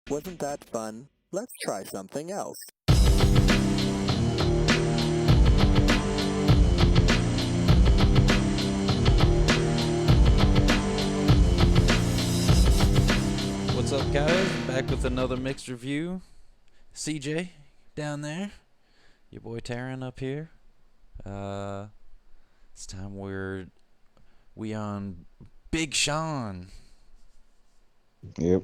Wasn't that fun? Let's try something else. What's up, guys? Back with another mixed review. CJ down there, your boy Taryn up here. It's time we on Big Sean. Yep.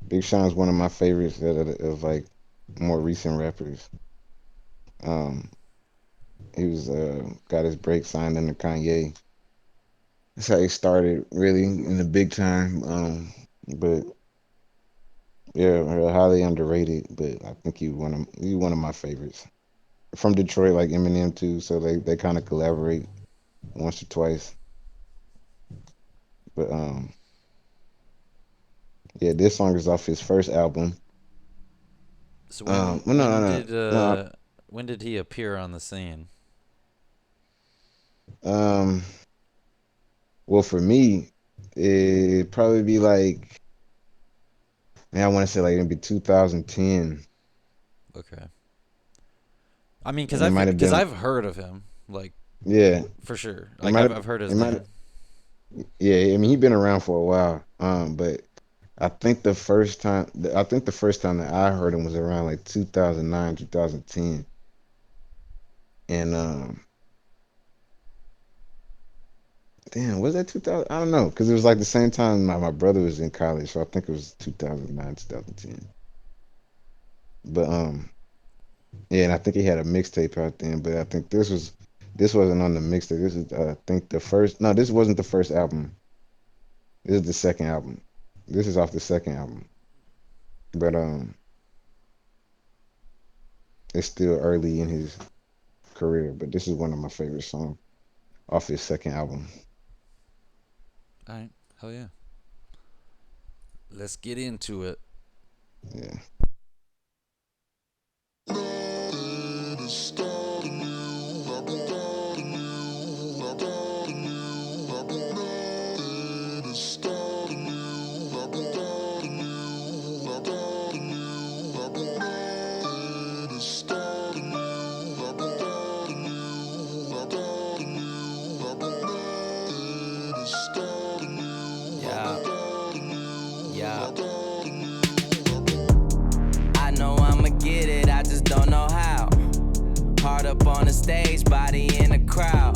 Big Sean's one of my favorites of like more recent rappers. He was got his break signed under Kanye. That's how he started really in the big time. But yeah, highly underrated. But I think he one of my favorites. From Detroit, like Eminem too, so they kind of collaborate once or twice. But yeah, this song is off his first album. So Well, no. when did he appear on the scene? Well, for me, it'd probably be like, man, I want to say like maybe 2010. Okay. I mean, And it might have because been, I've heard of him, like yeah, for sure. it Like might I've have, heard his it might name. have, yeah. I mean, he's been around for a while. But I think the first time that I heard him was around like 2009, 2010, and damn, was that 2000? I don't know, because it was like the same time my brother was in college, so I think it was 2009, 2010. But yeah, and I think he had a mixtape out then, but I think this wasn't on the mixtape. This is I think the first. No, this wasn't the first album. This is the second album. This is off the second album. But it's still early in his career. But this is one of my favorite songs off his second album. All right, hell yeah. Let's get into it. Yeah. Yeah, yeah. I know I'ma get it, I just don't know how. Heart up on the stage, body in the crowd.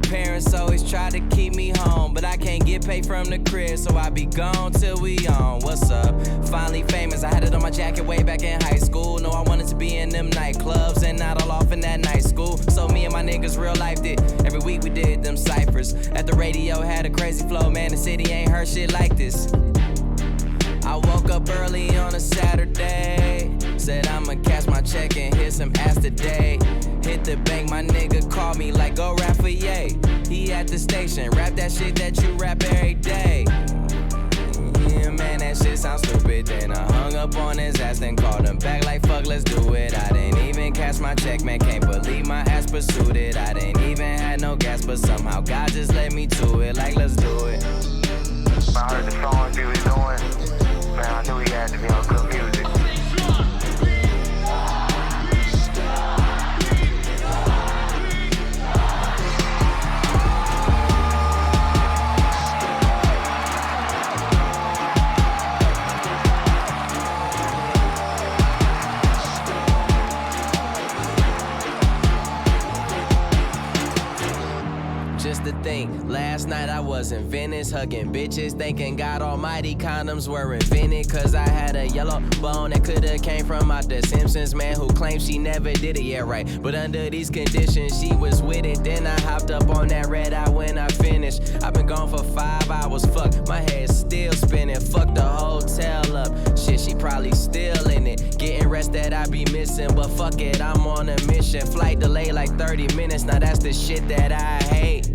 Parents always try to keep me home, but I can't get paid from the crib, so I be gone till we on. What's up? Finally famous, I had it on my jacket way back in high school. Know I wanted to be in them nightclubs and not all off in that night school. So me and my niggas real life did. Every week we did them ciphers. At the radio had a crazy flow, man, the city ain't heard shit like this. I woke up early on a Saturday. Said I'ma cash my check and hit some ass today. Hit the bank, my nigga called me like, go rap for Ye. He at the station, rap that shit that you rap every day. Yeah, man, that shit sounds stupid. Then I hung up on his ass, then called him back like, fuck, let's do it. I didn't even cash my check, man, can't believe my ass pursued it. I didn't even have no gas, but somehow God just led me to it, like, let's do it. I heard the song he was doing, man, I knew he had to be on good music. Just to think, last night I was in Venice, hugging bitches, thinking God almighty condoms were invented. Cause I had a yellow bone that coulda came from out the Simpsons. Man who claims she never did it, yeah right. But under these conditions, she was with it. Then I hopped up on that red eye when I finished. I've been gone for 5 hours, fuck, my head's still spinning. Fuck the hotel up, shit, she probably still in it. Getting rest that I be missing, but fuck it, I'm on a mission. Flight delay like 30 minutes, now that's the shit that I hate.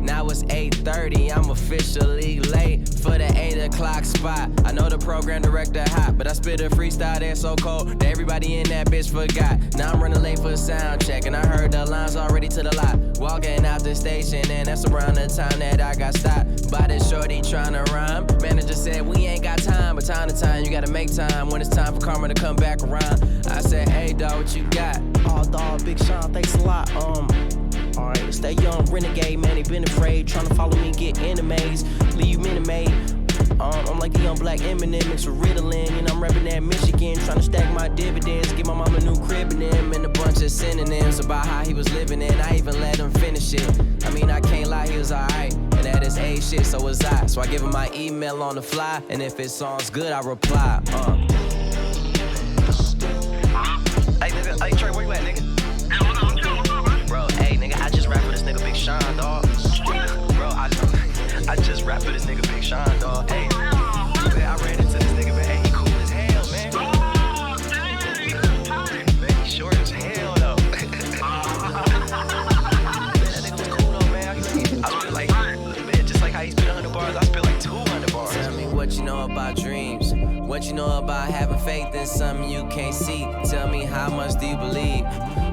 Now it's 8:30, I'm officially late for the 8 o'clock spot. I know the program director hot, but I spit a freestyle that's so cold that everybody in that bitch forgot. Now I'm running late for sound check, and I heard the lines already to the lot. Walking out the station, and that's around the time that I got stopped by the shorty tryna rhyme. Manager time to time, you gotta make time when it's time for karma to come back around. I said, hey, dog, what you got? Oh, dog, Big Sean, thanks a lot. Alright, it's that young renegade, man, he been afraid, trying to follow me, get enemies, leave you minute made. I'm like the young black Eminem mixed with Ritalin. You know, I'm reppin' that Michigan, trying to stack my dividends, give my mama a new crib and them, and a bunch of synonyms about how he was living in. I even let him finish it. I mean, I can't lie, he was alright. And at his age shit, so was I. So I give him my email on the fly, and if it sounds good, I reply. Hey, nigga, hey, Trey, where you at, nigga? Bro, hey, nigga, I just rap with this nigga Big Sean, dog. Bro, I just rap with this nigga Big Sean, dog. Hey, man, I ran into this nigga, man. Hey, he cool as hell, man. Man, he short as hell, though. Man, that nigga was cool, though, man. I spit like, man, just like how he spit 100 bars, I spit like 200 bars. Tell me what you know about dreams. What you know about having faith in something you can't see. Tell me how much do you believe.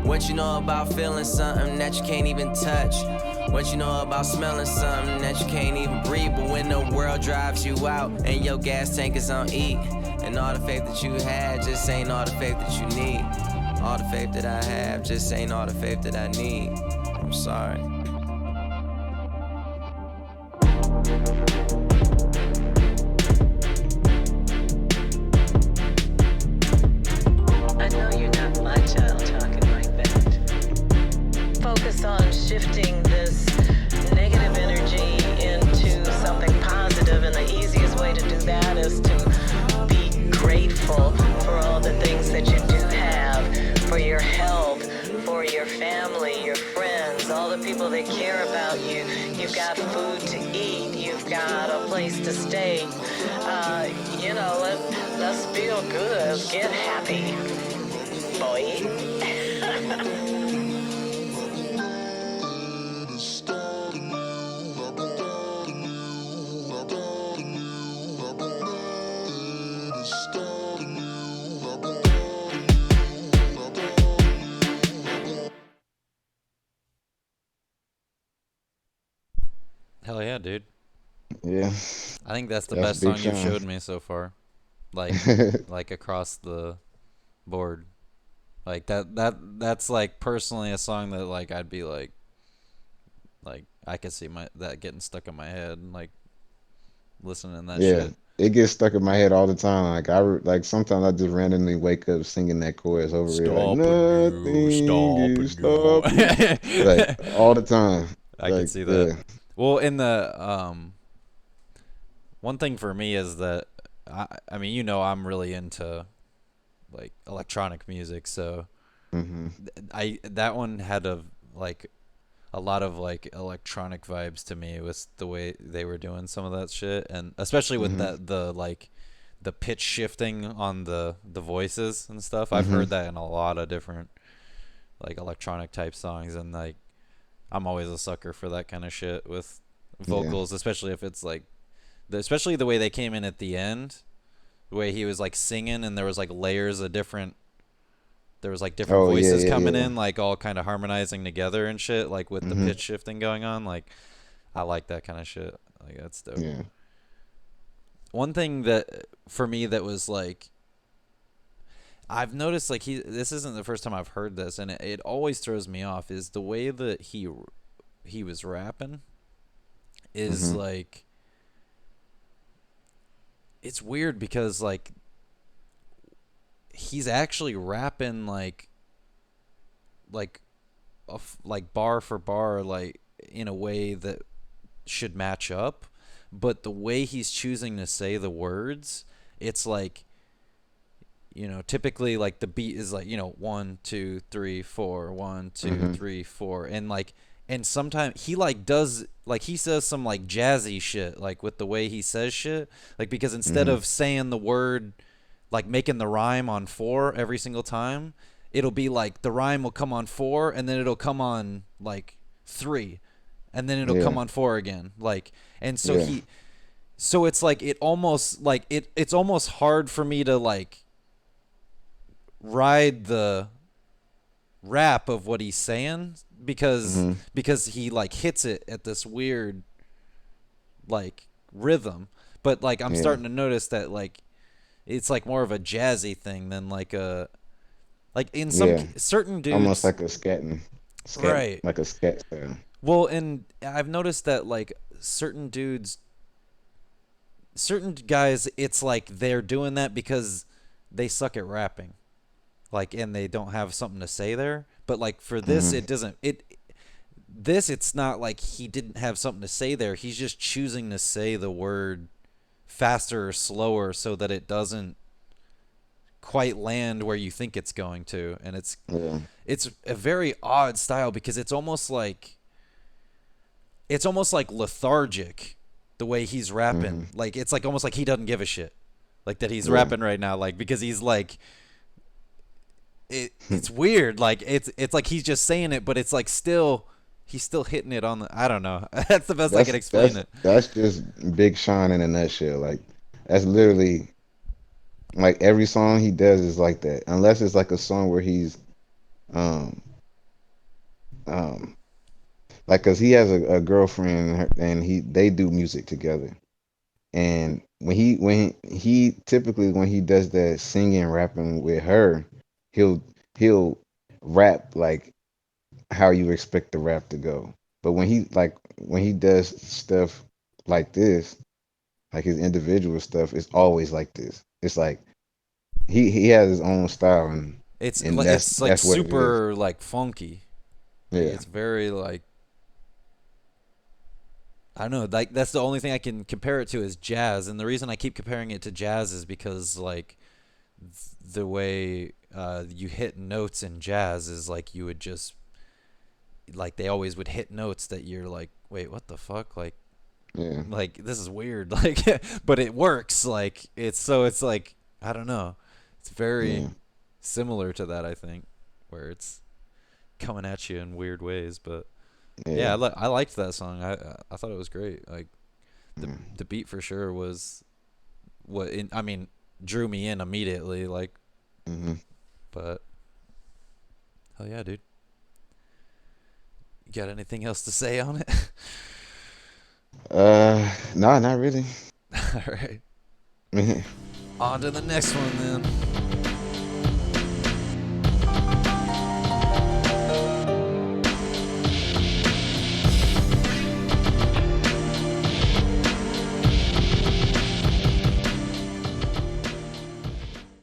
What you know about feeling something that you can't even touch. What you know about smelling something that you can't even breathe. But when the world drives you out and your gas tank is on E, and all the faith that you had just ain't all the faith that you need. All the faith that I have just ain't all the faith that I need. I'm sorry. I know you're not my child talking like that. Focus on shifting this negative energy into something positive, and the easiest way to do that is to be grateful for all the things that you do have, for your health, for your family, your friends, all the people that care about you. You've got food to eat, you've got a place to stay. Let's feel good, get happy, boy. Hell yeah, dude. Yeah. I think that's the That's best Big song you've Sean. showed me so far. Like like across the board. Like that's like personally a song that like I'd be like I could see that getting stuck in my head and like listening to that Yeah. shit. It gets stuck in my head all the time. Like sometimes I just randomly wake up singing that chorus over it. Like nothing is stopping. Like all the time. I can Like see that. yeah. Well, in the one thing for me is that I mean, I'm really into like electronic music, so hmm that one had a lot of like electronic vibes to me with the way they were doing some of that shit, and especially with the pitch shifting on the voices and stuff. I've heard that in a lot of different like electronic type songs, and like I'm always a sucker for that kind of shit with vocals, especially if it's like especially the way they came in at the end, the way he was like singing and there was like layers of different voices coming in, like all kind of harmonizing together and shit, like with the pitch shifting going on. Like I like that kind of shit. Like that's dope. Yeah. One thing that for me that was like I've noticed, like this isn't the first time I've heard this, and it always throws me off, is the way that he was rapping is like, it's weird because like he's actually rapping like bar for bar, like in a way that should match up, but the way he's choosing to say the words, it's like, typically like the beat is like 1 2 3 4 1 2 3 4, and like, and sometimes he like does like he says some like jazzy shit like with the way he says shit, like because instead of saying the word like making the rhyme on 4 every single time, it'll be like the rhyme will come on 4 and then it'll come on like 3 and then it'll come on 4 again, like, and so so it's like it almost like it's almost hard for me to like ride the rap of what he's saying because he like hits it at this weird like rhythm, but like I'm starting to notice that like it's like more of a jazzy thing than like a like in some Yeah, certain almost dudes. like a scatting, Right. like a scat sound. Well, and I've noticed that like certain guys, it's like they're doing that because they suck at rapping, like, and they don't have something to say there. But like for this, Hmm. it doesn't. It's not like he didn't have something to say there. He's just choosing to say the word faster or slower so that it doesn't quite land where you think it's going to, and Yeah. it's a very odd style because it's almost like lethargic the way he's Hmm. rapping. Like it's like almost like he doesn't give a shit. Like that he's Yeah. rapping right now, like because he's like it's weird. Like it's like he's just saying it, but it's like he's still hitting it on the I don't know. That's the best I can explain it. That's just Big Sean in a nutshell. Like that's literally like every song he does is like that. Unless it's like a song where he's um um like cuz he has a girlfriend and they do music together. And when he typically when he does that singing rapping with her, he'll he'll rap like how you expect the rap to go. But when he does stuff like this, like his individual stuff, it's always like this. It's like he has his own style and It's like that's what it is. super like funky. Like Yeah. it's very like I don't know, like that's the only thing I can compare it to is jazz, and the reason I keep comparing it to jazz is because like the way you hit notes in jazz is like you would just like they always would hit notes that you're like, wait, what the fuck? Yeah. Like this is weird. Like, but it works. Like it's like I don't know. It's very Yeah. similar to that, I think, where it's coming at you in weird ways. But yeah, Yeah. I liked that song. I thought it was great. Like Yeah. the beat for sure was I mean drew me in immediately. Like, Hmm. but hell yeah, dude. You got anything else to say on it? No, not really. All right. On to the next one then.